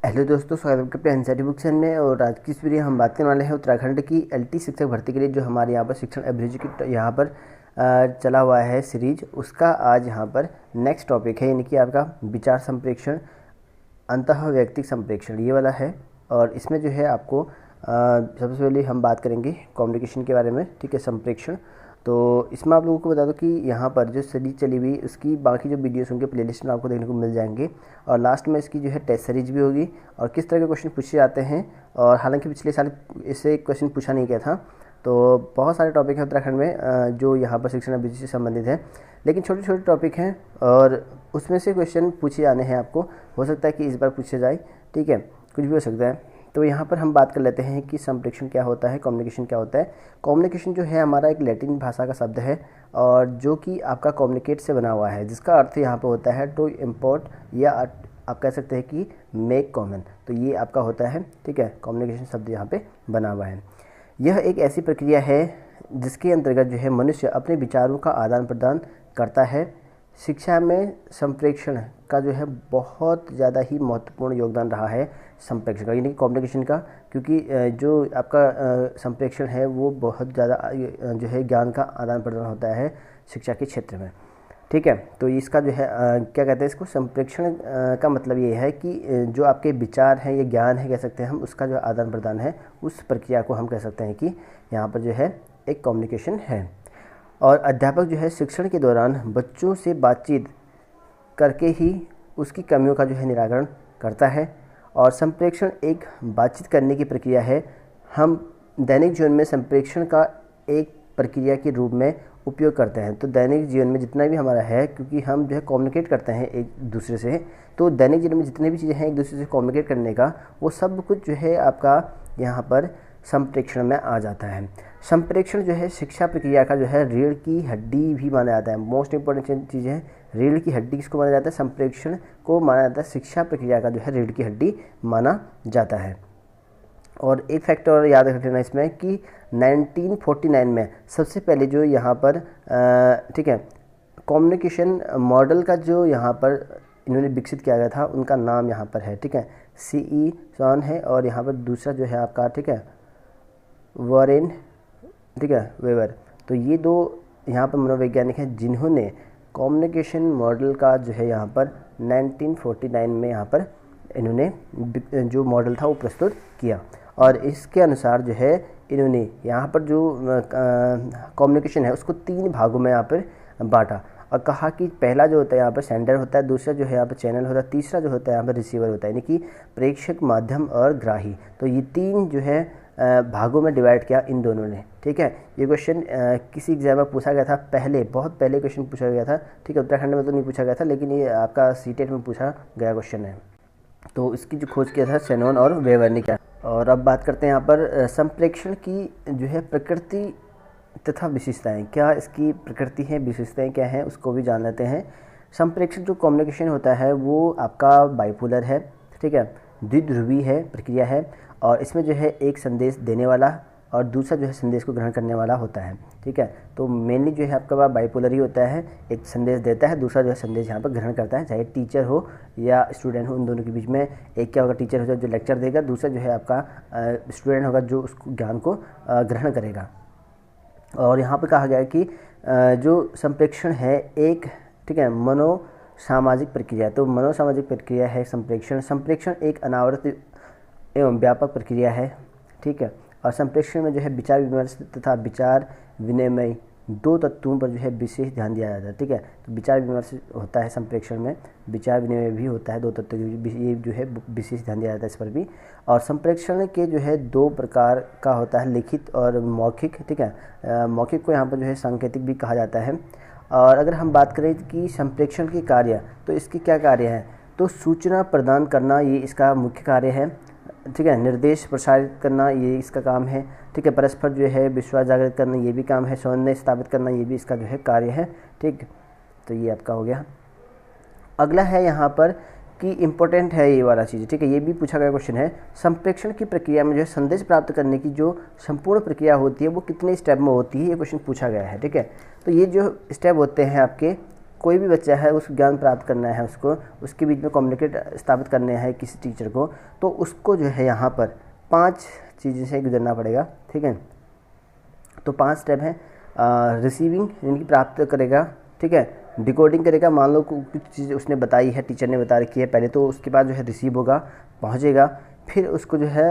Hello दोस्तों, स्वागत है आपके एनसीईआरटी बुक चैनल में। और आज की इस वीडियो हम बात करने वाले हैं उत्तराखंड की एलटी शिक्षक भर्ती के लिए जो हमारे यहाँ पर शिक्षण अभिरुचि की यहाँ पर चला हुआ है सीरीज, उसका आज यहाँ पर नेक्स्ट टॉपिक है, यानी कि आपका विचार संप्रेक्षण, अंतः वैयक्तिक संप्रेक्षण, ये वाला है। और इसमें जो है आपको सबसे पहले हम बात करेंगे कम्युनिकेशन के बारे में, ठीक है, संप्रेक्षण। तो इसमें आप लोगों को बता दो कि यहाँ पर जो सीरीज चली हुई उसकी बाकी जो वीडियोस होंगे प्लेलिस्ट में आपको देखने को मिल जाएंगे। और लास्ट में इसकी जो है टेस्ट सीरीज भी होगी और किस तरह के क्वेश्चन पूछे जाते हैं। और हालांकि पिछले साल इससे क्वेश्चन पूछा नहीं गया था, तो बहुत सारे टॉपिक हैं उत्तराखंड में जो यहाँ पर शिक्षण अभिरुचि से संबंधित है, लेकिन छोटे छोटे टॉपिक हैं और उसमें से क्वेश्चन पूछे जाने हैं। आपको हो सकता है कि इस बार पूछे जाए, ठीक है, कुछ भी हो सकता है। तो यहाँ पर हम बात कर लेते हैं कि संप्रेक्षण क्या होता है, कम्युनिकेशन क्या होता है। कम्युनिकेशन जो है हमारा एक लैटिन भाषा का शब्द है और जो कि आपका कम्युनिकेट से बना हुआ है, जिसका अर्थ यहाँ पर होता है टू इम्पोर्ट, या आप कह सकते हैं कि मेक कॉमन। तो ये आपका होता है, ठीक है, कम्युनिकेशन शब्द यहाँ पे बना हुआ है। यह एक ऐसी प्रक्रिया है जिसके अंतर्गत जो है मनुष्य अपने विचारों का आदान प्रदान करता है। शिक्षा में संप्रेक्षण का जो है बहुत ज़्यादा ही महत्वपूर्ण योगदान रहा है संप्रेक्षण का, यानी कि कम्युनिकेशन का, क्योंकि जो आपका संप्रेक्षण है वो बहुत ज़्यादा जो है ज्ञान का आदान प्रदान होता है शिक्षा के क्षेत्र में, ठीक है। तो इसका जो है क्या कहते हैं इसको, संप्रेक्षण का मतलब ये है कि जो आपके विचार हैं, ये ज्ञान है कह सकते हैं हम, उसका जो आदान प्रदान है, उस प्रक्रिया को हम कह सकते हैं कि यहाँ पर जो है एक कम्युनिकेशन है। और अध्यापक जो है शिक्षण के दौरान बच्चों से बातचीत करके ही उसकी कमियों का जो है निराकरण करता है। और संप्रेक्षण एक बातचीत करने की प्रक्रिया है। हम दैनिक जीवन में संप्रेक्षण का एक प्रक्रिया के रूप में उपयोग करते हैं। तो दैनिक जीवन में जितना भी हमारा है, क्योंकि हम जो है कम्युनिकेट करते हैं एक दूसरे से, तो दैनिक जीवन में जितने भी चीज़ें हैं एक दूसरे से कम्युनिकेट करने का, वो सब कुछ जो है आपका यहाँ पर संप्रेक्षण में आ जाता है। संप्रेक्षण जो है शिक्षा प्रक्रिया का जो है रीढ़ की हड्डी भी माना जाता है। मोस्ट इंपॉर्टेंट चीज़ है, रीढ़ की हड्डी किसको माना जाता है, संप्रेक्षण को माना जाता है शिक्षा प्रक्रिया का जो है रीढ़ की हड्डी माना जाता है। और एक फैक्टर और याद रख लेना इसमें कि 1949 में सबसे पहले जो यहाँ पर ठीक है कम्युनिकेशन मॉडल का जो यहाँ पर इन्होंने विकसित किया गया था, उनका नाम यहाँ पर है, ठीक है, C.E. सॉन है। और यहाँ पर दूसरा जो है आपका, ठीक है, वॉरेन, ठीक है, वेवर। तो ये दो यहाँ पर मनोवैज्ञानिक हैं जिन्होंने कम्युनिकेशन मॉडल का जो है यहाँ पर 1949 में यहाँ पर इन्होंने जो मॉडल था वो प्रस्तुत किया। और इसके अनुसार जो है इन्होंने यहाँ पर जो कम्युनिकेशन है उसको 3 भागों में यहाँ पर बांटा और कहा कि पहला जो होता है यहाँ पर सेंडर होता है, दूसरा जो है यहाँ पर चैनल होता है, तीसरा जो होता है यहाँ पर रिसीवर होता है, यानी कि प्रेषक, माध्यम और ग्राही। तो ये 3 जो है भागों में डिवाइड किया इन दोनों ने, ठीक है। ये क्वेश्चन किसी एग्जाम में पूछा गया था, पहले बहुत पहले क्वेश्चन पूछा गया था, ठीक है, उत्तराखंड में तो नहीं पूछा गया था, लेकिन ये आपका सीटेट में पूछा गया क्वेश्चन है। तो इसकी जो खोज किया था शेनॉन और वेवर ने किया। और अब बात करते हैं यहाँ पर संप्रेक्षण की जो है प्रकृति तथा विशेषताएं, क्या इसकी प्रकृति है, विशेषताएं क्या हैं, उसको भी जान लेते हैं। संप्रेक्षण जो कम्युनिकेशन होता है वो आपका बाइपोलर है, ठीक है, द्विध्रुवी है प्रक्रिया है। और इसमें जो है एक संदेश देने वाला और दूसरा जो है संदेश को ग्रहण करने वाला होता है, ठीक है। तो मेनली जो है आपका बाइपोलर ही होता है, एक संदेश देता है, दूसरा जो है संदेश यहाँ पर ग्रहण करता है, चाहे टीचर हो या स्टूडेंट हो, उन दोनों के बीच में एक क्या होगा, टीचर होगा जो लेक्चर देगा, दूसरा जो है आपका स्टूडेंट होगा जो उसको ज्ञान को ग्रहण करेगा। और यहाँ पर कहा गया है कि जो संप्रेक्षण है एक, ठीक है, मनोसामाजिक प्रक्रिया। तो मनोसामाजिक प्रक्रिया है संप्रेक्षण। संप्रेक्षण एक अनावृत एवं व्यापक प्रक्रिया है, ठीक है। और संप्रेक्षण में जो है विचार विमर्श तथा विचार विनिमय 2 तत्वों पर जो है विशेष ध्यान दिया जाता है, ठीक है। तो विचार विमर्श होता है संप्रेक्षण में, विचार विनिमय भी होता है, 2 तत्वों की ये जो है विशेष ध्यान दिया जाता है इस पर भी। और संप्रेक्षण के जो है 2 प्रकार का होता है, लिखित और मौखिक, ठीक है। मौखिक को यहाँ पर जो है सांकेतिक भी कहा जाता है। और अगर हम बात करें कि संप्रेक्षण के कार्य, तो इसके क्या कार्य हैं, तो सूचना प्रदान करना ये इसका मुख्य कार्य है, ठीक है, निर्देश प्रसारित करना ये इसका काम है, ठीक है, परस्पर जो है विश्वास जागृत करना ये भी काम है, समन्वय स्थापित करना ये भी इसका जो है कार्य है, ठीक। तो ये आपका हो गया। अगला है यहाँ पर कि इम्पोर्टेंट है ये वाला चीज़, ठीक है, ये भी पूछा गया क्वेश्चन है। संप्रेक्षण की प्रक्रिया में जो है संदेश प्राप्त करने की जो संपूर्ण प्रक्रिया होती है वो कितने स्टेप में होती है, ये क्वेश्चन पूछा गया है, ठीक है। तो ये जो स्टेप होते हैं आपके कोई भी बच्चा है उस ज्ञान प्राप्त करना है उसको, उसके बीच में कम्युनिकेट स्थापित करने हैं किसी टीचर को, तो उसको जो है यहाँ पर 5 चीज़ें से गुजरना पड़ेगा। ठीक है, तो 5 स्टेप हैं। रिसीविंग यानी कि प्राप्त करेगा, ठीक है, डिकोडिंग करेगा, मान लो कुछ चीज़ उसने बताई है, टीचर ने बता रखी है पहले, तो उसके बाद जो है रिसीव होगा, पहुँचेगा, फिर उसको जो है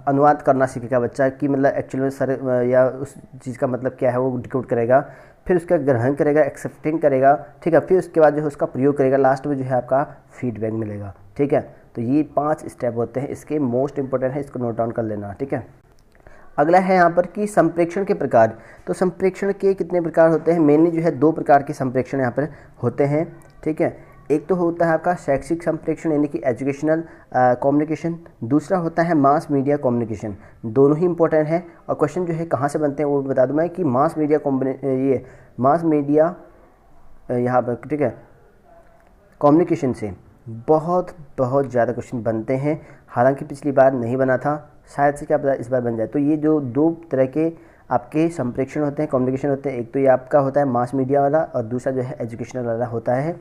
अनुवाद करना सीखेगा बच्चा कि मतलब एक्चुअल में सर या उस चीज़ का मतलब क्या है वो डिकोड करेगा, फिर उसका ग्रहण करेगा, एक्सेप्टिंग करेगा, ठीक है, फिर उसके बाद जो है उसका प्रयोग करेगा, लास्ट में जो है आपका फीडबैक मिलेगा। ठीक है, तो ये 5 स्टेप होते हैं, इसके मोस्ट इंपॉर्टेंट है, इसको नोट डाउन कर लेना। ठीक है, अगला है यहाँ पर कि संप्रेक्षण के प्रकार। तो संप्रेक्षण के कितने प्रकार होते हैं? मेनली जो है 2 प्रकार के संप्रेक्षण यहाँ पर होते हैं। ठीक है, एक तो होता है आपका शैक्षिक संप्रेक्षण यानी कि एजुकेशनल कम्युनिकेशन, दूसरा होता है मास मीडिया कम्युनिकेशन। दोनों ही इंपॉर्टेंट है और क्वेश्चन जो है कहाँ से बनते हैं वो बता दूँ मैं कि मास मीडिया यहाँ पर, ठीक है, कम्युनिकेशन से बहुत ज़्यादा क्वेश्चन बनते हैं। हालांकि पिछली बार नहीं बना था, शायद से क्या पता इस बार बन जाए। तो ये जो 2 तरह के आपके संप्रेक्षण होते हैं, कम्युनिकेशन होते हैं, एक तो ये आपका होता है मास मीडिया वाला और दूसरा जो है एजुकेशनल वाला होता है।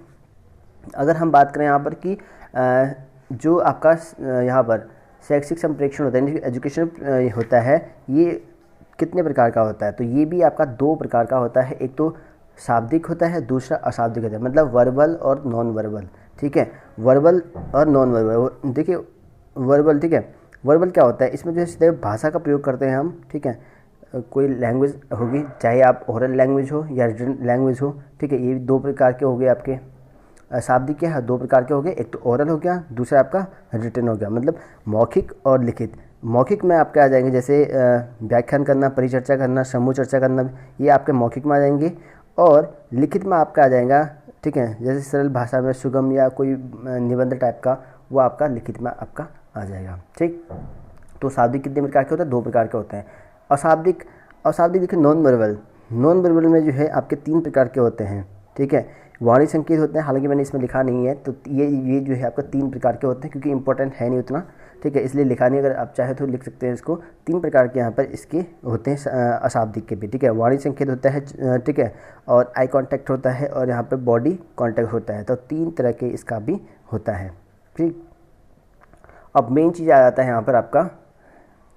अगर हम बात करें यहाँ पर कि जो आपका यहाँ पर शैक्षिक संप्रेक्षण होता है, एजुकेशनल होता है, ये कितने प्रकार का होता है? तो ये भी आपका 2 प्रकार का होता है, एक तो शाब्दिक होता है, दूसरा अशाब्दिक होता है, मतलब वर्बल और नॉन वर्बल। ठीक है, वर्बल और नॉन वर्बल। देखिए वर्बल, ठीक है, वर्बल क्या होता है, इसमें जो है सीधे भाषा का प्रयोग करते हैं हम। ठीक है, कोई लैंग्वेज होगी, चाहे आप ओरल लैंग्वेज हो या रिटन लैंग्वेज हो। ठीक है, ये 2 प्रकार के हो गए आपके। शाब्दिक क्या है, 2 प्रकार के हो गए, एक तो ओरल हो गया, दूसरा आपका रिटन हो गया, मतलब मौखिक और लिखित। मौखिक में आपके आ जाएंगे जैसे व्याख्यान करना, परिचर्चा करना, समूह चर्चा करना, ये आपके मौखिक में आ जाएंगे। और लिखित में आपका आ जाएगा, ठीक है, जैसे सरल भाषा में सुगम या कोई निबंध टाइप का, वो आपका लिखित में आपका आ जाएगा। ठीक, तो शाब्दिक कितने प्रकार के होते हैं? 2 प्रकार के होते हैं। अशाब्दिक देखिए नॉन वर्बल में जो है आपके 3 प्रकार के होते हैं। ठीक है, वाणी संकेत होते हैं, हालांकि मैंने इसमें लिखा नहीं है, तो ये जो है आपका 3 प्रकार के होते हैं, क्योंकि इंपॉर्टेंट है नहीं उतना। ठीक है, इसलिए लिखा नहीं, अगर आप चाहे तो लिख सकते हैं इसको। 3 प्रकार के यहाँ पर इसके होते हैं अशाब्दिक के भी। ठीक है, वाणी संकेत होता है, ठीक है, और आई कांटेक्ट होता है, और यहाँ पर बॉडी कांटेक्ट होता है। तो 3 तरह के इसका भी होता है। ठीक, अब मेन चीज़ आ जाता है यहाँ पर आपका,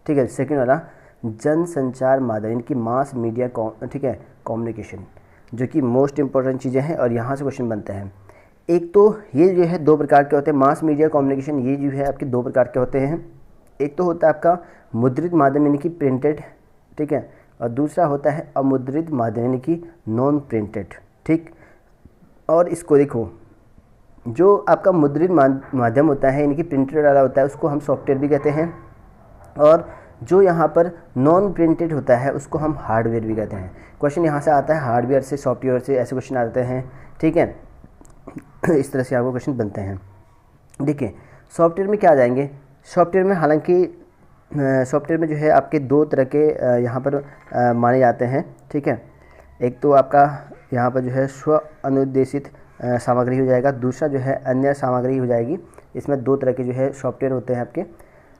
ठीक है, सेकंड वाला जनसंचार माध्यम, इनकी मास मीडिया ठीक है कम्युनिकेशन, जो कि मोस्ट इंपॉर्टेंट चीज़ें हैं और यहाँ से क्वेश्चन बनते हैं। एक तो ये जो है 2 प्रकार के होते हैं, मास मीडिया कम्युनिकेशन, ये जो है आपके 2 प्रकार के होते हैं। एक तो होता है आपका मुद्रित माध्यम यानी कि प्रिंटेड, ठीक है, और दूसरा होता है अमुद्रित माध्यम यानी कि नॉन प्रिंटेड। ठीक, और इसको देखो, जो आपका मुद्रित माध्यम होता है यानी कि प्रिंटेड वाला होता है, उसको हम सॉफ्टवेयर भी कहते हैं, और जो यहाँ पर नॉन प्रिंटेड होता है उसको हम हार्डवेयर भी कहते हैं। क्वेश्चन यहाँ से आता है, हार्डवेयर से, सॉफ्टवेयर से, ऐसे क्वेश्चन आते हैं। ठीक है, इस तरह से आपको क्वेश्चन बनते हैं। देखिए सॉफ्टवेयर में क्या आ जाएंगे, सॉफ्टवेयर में हालांकि सॉफ्टवेयर में जो है आपके 2 तरह के यहाँ पर माने जाते हैं। ठीक है, एक तो आपका यहाँ पर जो है स्व अनुदेशित सामग्री हो जाएगा, दूसरा जो है अन्य सामग्री हो जाएगी। इसमें 2 तरह के जो है सॉफ्टवेयर होते हैं आपके।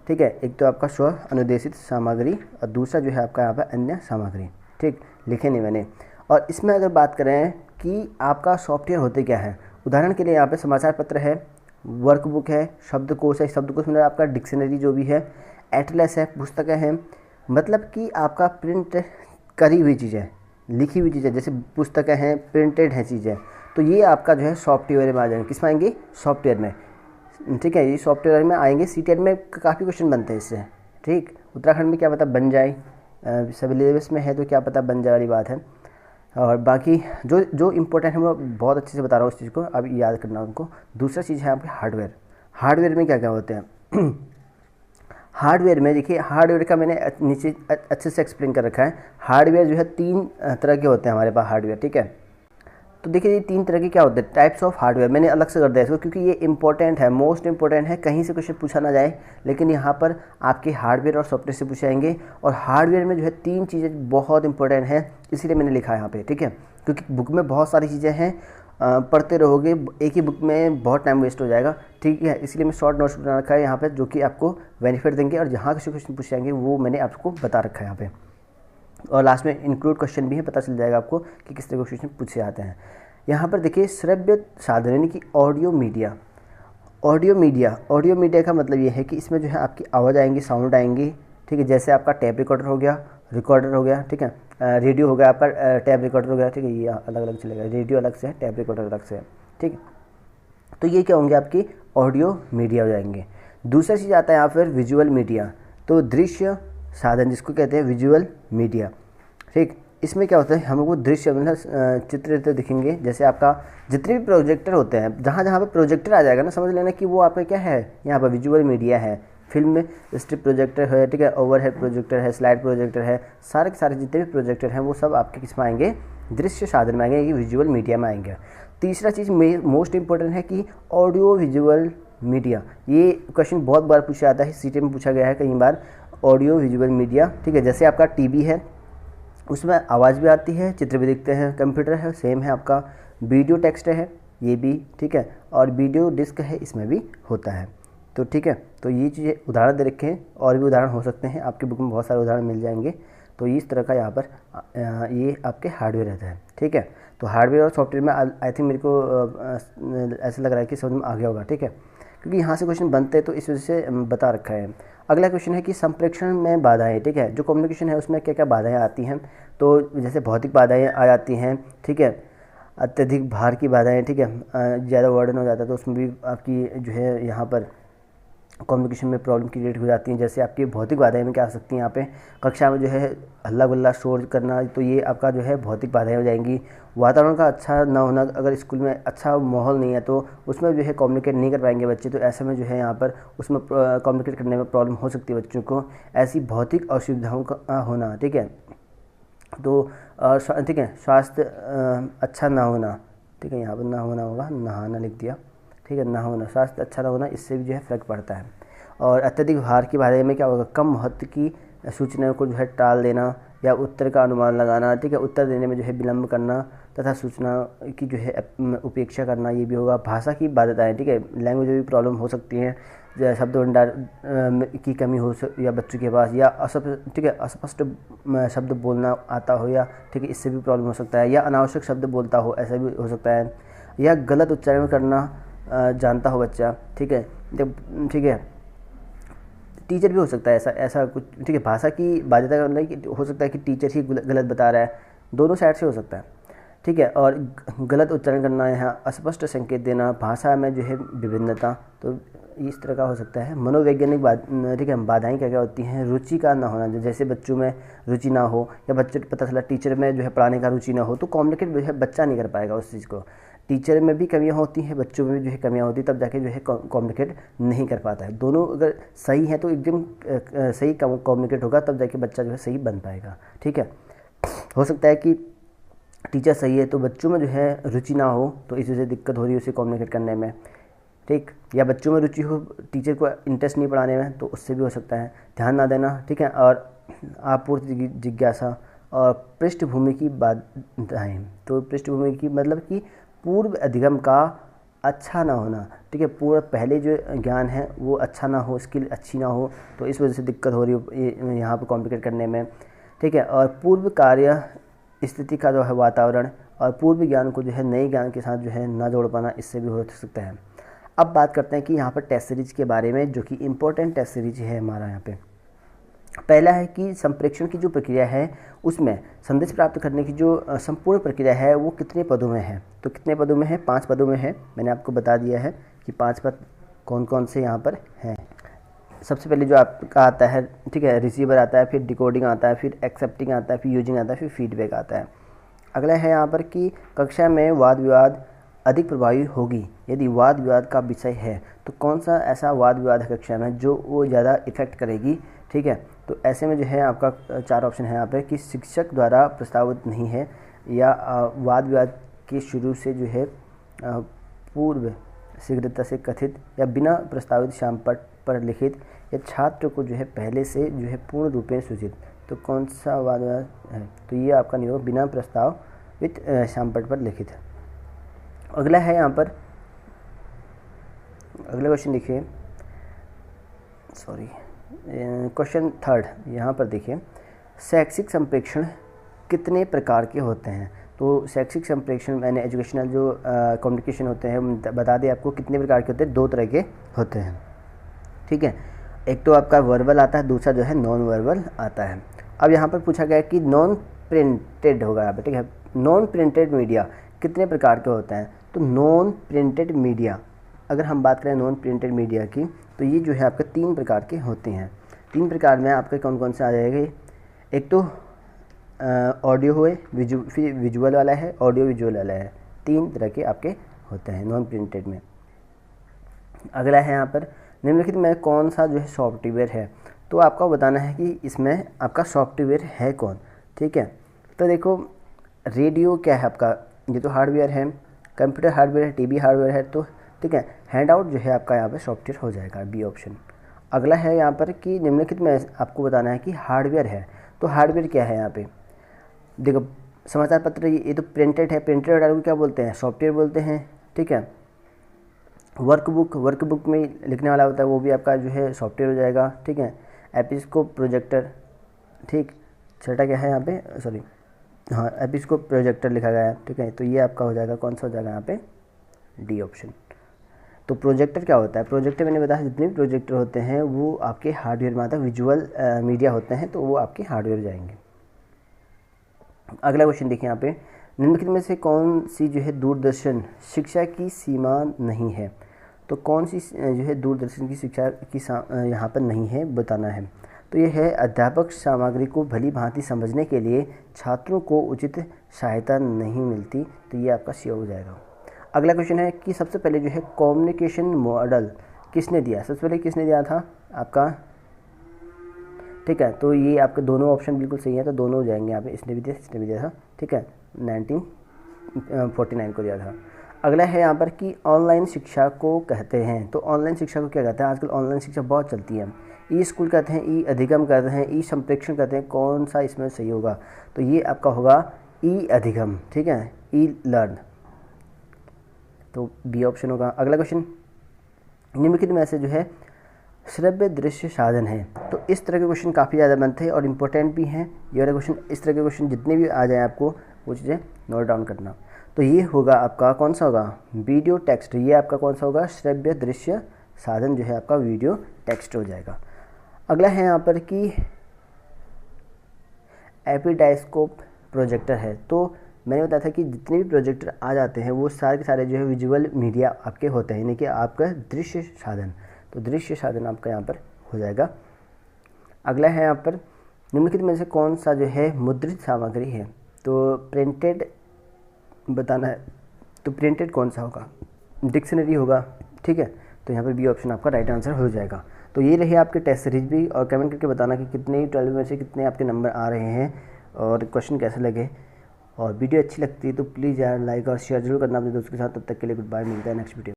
ठीक है, एक तो आपका स्व अनुदेशित सामग्री और दूसरा जो है आपका यहाँ पर अन्य सामग्री। ठीक, लिखे नहीं मैंने। और इसमें अगर बात करें कि आपका सॉफ्टवेयर होते क्या है, उदाहरण के लिए यहाँ पे समाचार पत्र है, वर्कबुक है, शब्दकोश है, शब्दकोश मतलब आपका डिक्शनरी जो भी है, एटलस है, पुस्तकें हैं, मतलब कि आपका प्रिंट करी हुई चीज़ें, लिखी हुई चीज़ें, जैसे पुस्तकें हैं, प्रिंटेड हैं चीज़ें, तो ये आपका जो है सॉफ्टवेयर में आ जाएंगे। किस में आएंगे? सॉफ्टवेयर में। ठीक है, ये सॉफ्टवेयर में आएंगे। सीटेट में काफ़ी क्वेश्चन बनते हैं इससे। ठीक, उत्तराखंड में क्या पता बन जाए, सिलेबस में है तो क्या पता बन जाए वाली बात है। और बाकी जो इम्पोर्टेंट है मैं बहुत अच्छे से बता रहा हूँ उस चीज़ को, अब याद करना उनको। दूसरा चीज़ है आपके हार्डवेयर। हार्डवेयर में क्या क्या होते हैं हार्डवेयर में देखिए, हार्डवेयर का मैंने नीचे अच्छे से एक्सप्लेन कर रखा है। हार्डवेयर जो है 3 तरह के होते हैं हमारे पास हार्डवेयर। ठीक है, तो देखिए ये 3 तरह के क्या होते हैं, टाइप्स ऑफ हार्डवेयर। मैंने अलग से कर दिया इसको क्योंकि ये इंपॉर्टेंट है, मोस्ट इंपॉर्टेंट है, कहीं से क्वेश्चन पूछा ना जाए, लेकिन यहाँ पर आपके हार्डवेयर और सॉफ्टवेयर से पूछे जाएंगे। और हार्डवेयर में जो है 3 चीज़ें बहुत इंपॉर्टेंट हैं, इसीलिए मैंने लिखा है यहाँ पे। ठीक है, क्योंकि बुक में बहुत सारी चीज़ें हैं, पढ़ते रहोगे एक ही बुक में बहुत टाइम वेस्ट हो जाएगा। ठीक है, इसलिए मैं शॉर्ट नोट्स बना रखा है यहाँ पे, जो कि आपको बेनिफिट देंगे, और जहाँ से क्वेश्चन पूछे जाएंगे वो मैंने आपको बता रखा है यहाँ पे। और लास्ट में इंक्लूड क्वेश्चन भी है, पता चल जाएगा आपको कि किस तरह के क्वेश्चन पूछे जाते हैं। यहाँ पर देखिए श्रव्य साधन यानी कि ऑडियो मीडिया। ऑडियो मीडिया का मतलब ये है कि इसमें जो है आपकी आवाज़ आएंगी, साउंड आएंगी, ठीक है। जैसे आपका टैप रिकॉर्डर हो गया, ठीक है, रेडियो हो गया आपका, टैप रिकॉर्डर हो गया, ठीक है, ये अलग अलग चलेगा, रेडियो अलग से है, टैप रिकॉर्डर अलग से है, ठीक है। तो ये क्या होंगे, आपकी ऑडियो मीडिया हो जाएंगे। दूसरा चीज़ आता है यहाँ पर विजुअल मीडिया, तो दृश्य साधन जिसको कहते हैं विजुअल मीडिया, ठीक। इसमें क्या होता है, हमको दृश्य मतलब चित्र दिखेंगे। जैसे आपका जितने भी प्रोजेक्टर होते हैं, जहाँ जहाँ पे प्रोजेक्टर आ जाएगा ना, समझ लेना कि वो आपका क्या है, यहाँ पर विजुअल मीडिया है। फिल्म में स्ट्रिप प्रोजेक्टर है, ठीक है, ओवरहेड प्रोजेक्टर है, स्लाइड प्रोजेक्टर है, सारे के सारे जितने भी प्रोजेक्टर हैं वो सब आपके किस में आएंगे, दृश्य साधन में आएंगे, ये विजुअल मीडिया में आएंगे। तीसरा चीज़ मोस्ट इंपॉर्टेंट है कि ऑडियो विजुअल मीडिया। ये क्वेश्चन बहुत बार पूछा जाता है, सीटी में पूछा गया है कई बार, ऑडियो विजुअल मीडिया, ठीक है। जैसे आपका टीवी है, उसमें आवाज़ भी आती है, चित्र भी दिखते हैं, कंप्यूटर है सेम है आपका, वीडियो टेक्स्ट है ये भी, ठीक है, और वीडियो डिस्क है इसमें भी होता है। तो ठीक है, तो ये चीज़ें उदाहरण दे रखे हैं, और भी उदाहरण हो सकते हैं, आपकी बुक में बहुत सारे उदाहरण मिल जाएंगे। तो इस तरह का यहाँ पर ये आपके हार्डवेयर रहता है, ठीक है। तो हार्डवेयर और सॉफ्टवेयर में आई थिंक मेरे को ऐसा लग रहा है कि समझ में आ गया होगा, ठीक है, क्योंकि यहाँ से क्वेश्चन बनते हैं तो इस वजह से बता रखा है। अगला क्वेश्चन है कि संप्रेषण में बाधाएं, ठीक है, जो कम्युनिकेशन है उसमें क्या क्या बाधाएं आती हैं। तो जैसे भौतिक बाधाएं आ जाती हैं, ठीक है, अत्यधिक भार की बाधाएं, ठीक है, ज़्यादा वर्डन हो जाता है तो उसमें भी आपकी जो है यहाँ पर कम्युनिकेशन में प्रॉब्लम क्रिएट हो जाती हैं। जैसे आपकी भौतिक बाधाएं में क्या आ सकती हैं, यहाँ पे कक्षा में जो है हल्ला गुल्ला शोर करना, तो ये आपका जो है भौतिक बाधाएं हो जाएंगी। वातावरण का अच्छा ना होना, अगर स्कूल में अच्छा माहौल नहीं है तो उसमें जो है कम्युनिकेट नहीं कर पाएंगे बच्चे, तो ऐसे में जो है यहाँ पर उसमें कम्युनिकेट करने में प्रॉब्लम हो सकती है बच्चों को, ऐसी भौतिक असुविधाओं का होना, ठीक है। तो ठीक है, स्वास्थ्य अच्छा ना होना, ठीक है, यहाँ पर ना होना होगा, नहाना लिख दिया, ठीक है, ना होना, स्वास्थ्य अच्छा ना होना, इससे भी जो है फ़र्क पड़ता है। और अत्यधिक भार के बारे में क्या होगा, कम महत्व की सूचनाओं को जो है टाल देना या उत्तर का अनुमान लगाना, ठीक है, उत्तर देने में जो है विलंब करना तथा सूचना की जो है उपेक्षा करना, ये भी होगा। भाषा की बाध्यताएँ, ठीक है, लैंग्वेज में भी प्रॉब्लम हो सकती हैं, शब्द भंडार की कमी हो या बच्चों के पास, या ठीक है, अस्पष्ट शब्द बोलना आता हो, या ठीक है, इससे भी प्रॉब्लम हो सकता है, या अनावश्यक शब्द बोलता हो, ऐसा भी हो सकता है, या गलत उच्चारण करना जानता हो बच्चा, ठीक है, जब ठीक है, टीचर भी हो सकता है ऐसा कुछ, ठीक है। भाषा की बाध्यता का मतलब कि हो सकता है कि टीचर ही गलत बता रहा है, दोनों साइड से हो सकता है, ठीक है। और गलत उच्चारण करना, यहाँ अस्पष्ट संकेत देना, भाषा में जो है विभिन्नता, तो इस तरह का हो सकता है। मनोवैज्ञानिक ठीक है, बाधाएं क्या क्या होती हैं, रुचि का ना होना, जैसे बच्चों में रुचि ना हो, या बच्चे पता चला टीचर में जो है पढ़ाने का रुचि ना हो, तो कम्युनिकेट जो है बच्चा नहीं कर पाएगा उस चीज़ को। टीचर में भी कमियां होती हैं, बच्चों में भी जो है कमियां होती है, तब जाके जो है कम्युनिकेट नहीं कर पाता है। दोनों अगर सही है तो एकदम सही कम्युनिकेट होगा, तब जाके बच्चा जो है सही बन पाएगा, ठीक है। हो सकता है कि टीचर सही है तो बच्चों में जो है रुचि ना हो, तो इस वजह से दिक्कत हो रही है उसे कम्युनिकेट करने में, ठीक, या बच्चों में रुचि हो, टीचर को इंटरेस्ट नहीं पढ़ाने में, तो उससे भी हो सकता है। ध्यान ना देना, ठीक है, और आपूर्ति जिज्ञासा और पृष्ठभूमि की बाधाएं, तो पृष्ठभूमि की मतलब कि पूर्व अधिगम का अच्छा ना होना, ठीक है, पूरा पहले जो ज्ञान है वो अच्छा ना हो, स्किल अच्छी ना हो, तो इस वजह से दिक्कत हो रही है यहाँ पर कॉम्प्लिकेट करने में, ठीक है। और पूर्व कार्य स्थिति का जो है वातावरण, और पूर्व ज्ञान को जो है नए ज्ञान के साथ जो है ना जोड़ पाना, इससे भी हो सकता है। अब बात करते हैं कि यहाँ पर टेस्ट सीरीज के बारे में, जो कि इम्पोर्टेंट टेस्ट सीरीज है हमारा यहाँ पे। पहला है कि संप्रेषण की जो प्रक्रिया है उसमें संदेश प्राप्त करने की जो संपूर्ण प्रक्रिया है वो कितने पदों में है, तो कितने पदों में है, 5 पदों में है। मैंने आपको बता दिया है कि 5 पद कौन कौन से यहाँ पर हैं। सबसे पहले जो आपका आता है, ठीक है, रिसीवर आता है, फिर डिकोडिंग आता है, फिर एक्सेप्टिंग आता है, फिर यूजिंग आता है, फिर फीडबैक आता है। अगला है यहाँ पर कि कक्षा में वाद विवाद अधिक प्रभावी होगी यदि वाद विवाद का विषय है, तो कौन सा ऐसा वाद विवाद है कक्षा में जो वो ज़्यादा इफेक्ट करेगी, ठीक है। तो ऐसे में जो है आपका 4 ऑप्शन है यहाँ पे कि शिक्षक द्वारा प्रस्तावित नहीं है, या वाद विवाद के शुरू से जो है पूर्व शीघ्रता से कथित या बिना प्रस्तावित श्यामपट पर लिखित, या छात्र को जो है पहले से जो है पूर्ण रूप में सूचित, तो कौन सा वाद विवाद है, तो ये आपका नहीं होगा बिना प्रस्तावित श्यामपट पर लिखित है। अगला है यहाँ पर, अगला क्वेश्चन देखिए, सॉरी, क्वेश्चन 3 यहाँ पर देखिए, शैक्षिक संप्रेषण कितने प्रकार के होते हैं। तो शैक्षिक संप्रेषण यानी एजुकेशनल जो कम्युनिकेशन होते हैं, बता दें आपको कितने प्रकार के होते हैं, 2 तरह के होते हैं। ठीक है, एक तो आपका वर्बल आता है, दूसरा जो है नॉन वर्बल आता है। अब यहाँ पर पूछा गया है कि नॉन प्रिंटेड होगा यहाँ पर, ठीक है। नॉन प्रिंटेड मीडिया कितने प्रकार के होते हैं? तो नॉन प्रिंटेड मीडिया, अगर हम बात करें नॉन प्रिंटेड मीडिया की, तो ये जो है आपके 3 प्रकार के होते हैं। 3 प्रकार में आपके कौन कौन से आ जाएंगे? एक तो ऑडियो हुए, फिर विजुअल वाला है, ऑडियो विजुअल वाला है। 3 तरह के आपके होते हैं नॉन प्रिंटेड में। अगला है यहाँ पर निम्नलिखित में कौन सा जो है सॉफ्टवेयर है? तो आपको बताना है कि इसमें आपका सॉफ्टवेयर है कौन। ठीक है, तो देखो रेडियो क्या है आपका, ये तो हार्डवेयर है, कंप्यूटर हार्डवेयर है, टीवी हार्डवेयर है, तो ठीक है, हैंड आउट जो है आपका यहाँ पे सॉफ्टवेयर हो जाएगा, बी ऑप्शन। अगला है यहाँ पर कि निम्नलिखित में आपको बताना है कि हार्डवेयर है, तो हार्डवेयर क्या है यहाँ पे? देखो समाचार पत्र ये तो प्रिंटेड है, प्रिंटेड को क्या बोलते हैं? सॉफ्टवेयर बोलते हैं। ठीक है, वर्कबुक में लिखने वाला होता है, वो भी आपका जो है सॉफ्टवेयर हो जाएगा। ठीक है, एपिस्कोप प्रोजेक्टर, ठीक, छठा क्या है यहाँ पे, सॉरी हाँ एपिस्कोप प्रोजेक्टर लिखा गया है। ठीक है, तो ये आपका हो जाएगा, कौन सा हो जाएगा यहाँ पे? D option. तो प्रोजेक्टर क्या होता है? प्रोजेक्टर मैंने बताया जितने भी प्रोजेक्टर होते हैं वो आपके हार्डवेयर में आता है, विजुअल मीडिया होते हैं तो वो आपके हार्डवेयर जाएंगे। अगला क्वेश्चन देखिए यहाँ पे, निम्नलिखित में से कौन सी जो है दूरदर्शन शिक्षा की सीमा नहीं है? तो कौन सी जो है दूरदर्शन की शिक्षा की यहाँ पर नहीं है, बताना है। तो ये है अध्यापक सामग्री को भली भांति समझने के लिए छात्रों को उचित सहायता नहीं मिलती, तो ये आपका सी हो जाएगा। अगला क्वेश्चन है कि सबसे पहले जो है कम्युनिकेशन मॉडल किसने दिया? सबसे पहले किसने दिया था आपका? ठीक है, तो ये आपके दोनों ऑप्शन बिल्कुल सही है, तो दोनों हो जाएंगे यहाँ पे, इसने भी दिया, इसने भी दिया था। ठीक है, 1949 को दिया था। अगला है यहाँ पर कि ऑनलाइन शिक्षा को कहते हैं, तो ऑनलाइन शिक्षा को क्या कहते हैं? आजकल ऑनलाइन शिक्षा बहुत चलती है, ई स्कूल कहते हैं, ई अधिगम कहते हैं, ई संप्रेक्षण कहते हैं, कौन सा इसमें सही होगा? तो ये आपका होगा ई अधिगम। ठीक है, ई लर्न, तो बी ऑप्शन होगा। अगला क्वेश्चन, निम्नलिखित में से जो है श्रव्य दृश्य साधन है, तो इस तरह के क्वेश्चन काफ़ी ज़्यादा बनते हैं और इम्पोर्टेंट भी हैं ये वाले क्वेश्चन। इस तरह के क्वेश्चन जितने भी आ जाए आपको वो चीज़ें नोट डाउन करना। तो ये होगा आपका कौन सा होगा? वीडियो टेक्स्ट, ये आपका कौन सा होगा? श्रव्य दृश्य साधन जो है आपका वीडियो टेक्स्ट हो जाएगा। अगला है यहाँ पर कि एपिडाइस्कोप प्रोजेक्टर है, तो मैंने बताया था कि जितने भी प्रोजेक्टर आ जाते हैं वो सारे के सारे जो है विजुअल मीडिया आपके होते हैं, यानी कि आपका दृश्य साधन, तो दृश्य साधन आपका यहाँ पर हो जाएगा। अगला है यहाँ पर निम्नलिखित में से कौन सा जो है मुद्रित सामग्री है? तो प्रिंटेड बताना है, तो प्रिंटेड कौन सा होगा? डिक्शनरी होगा। ठीक है, तो यहाँ पर बी ऑप्शन आपका राइट आंसर हो जाएगा। तो ये रही आपके टेस्ट सीरीज भी, और कमेंट करके बताना कि कितने 12 में से कितने आपके नंबर आ रहे हैं और क्वेश्चन कैसे लगे। और वीडियो अच्छी लगती है तो प्लीज़ यार लाइक और शेयर जरूर करना अपने दोस्तों के साथ। तब तक के लिए गुड बाय, मिलता है नेक्स्ट वीडियो।